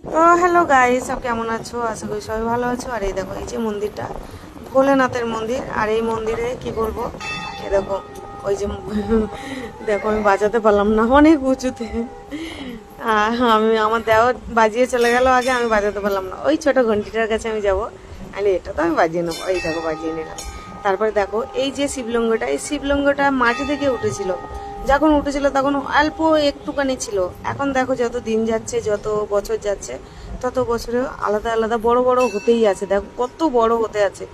তো hello guys, সব কেমন আছো? আশা করি সবাই ভালো আছো। আর এই দেখো, এই যে মন্দিরটা ভোলেনাথের মন্দির। আর এই মন্দিরে কি করবো, এই দেখো ওই যে দেখো আমি বাজাতে পারলাম না, অনেক উঁচুতে। আর আমি আমার দেওয়া বাজিয়ে চলে গেল আগে, আমি বাজাতে পারলাম না। ওই ছোট ঘন্টিটার কাছে আমি যাবো, আরে এটা তো আমি বাজিয়ে নেবো। এই দেখো বাজিয়ে নিলাম। তারপরে দেখো এই যে শিবলিঙ্গটা, এই শিবলিঙ্গটা মাটি থেকে উঠেছিল। যখন উঠেছিল তখন অল্প একটুখানি ছিল। এখন দেখো যত দিন যাচ্ছে, যত বছর যাচ্ছে, তত বছরে আলাদা আলাদা বড় বড় হতেই আছে। দেখো কত বড় হতে আছে,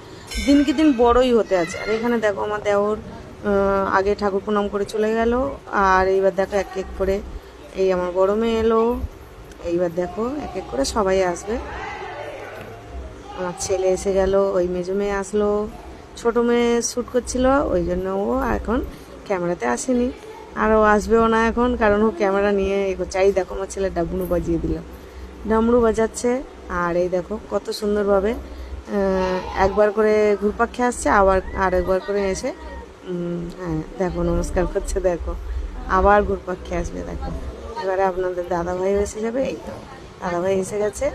দিনকে দিন বড়ই হতে আছে। আর এখানে দেখো আমার দেওর আগে ঠাকুর প্রণাম করে চলে গেল। আর এইবার দেখো এক এক করে এই আমার বড় মেয়ে এলো। এইবার দেখো এক এক করে সবাই আসবে। আমার ছেলে এসে গেল, ওই মেজো মেয়ে আসলো, ছোটো মেয়ে শ্যুট করছিল, ওই জন্য ও এখন ক্যামেরাতে আসেনি। আর ও আসবেও না এখন, কারণ ও ক্যামেরা নিয়ে চাই। দেখো আমার ছেলে ডাবলু বাজিয়ে দিল, ডামরু বাজাচ্ছে। আর এই দেখো কত সুন্দরভাবে একবার করে ঘুরপাক খেয়ে আসছে, আবার আর একবার করে এসে হ্যাঁ দেখো নমস্কার করছে। দেখো আবার ঘুরপাক খেয়ে আসবে। দেখো এবারে আপনাদের দাদাভাই এসে যাবে। এই তো দাদাভাই এসে গেছে।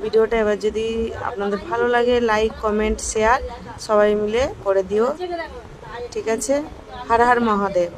ভিডিওটা এবার যদি আপনাদের ভালো লাগে, লাইক কমেন্ট শেয়ার সবাই মিলে করে দিও, ঠিক আছে? হর হর মহাদেব।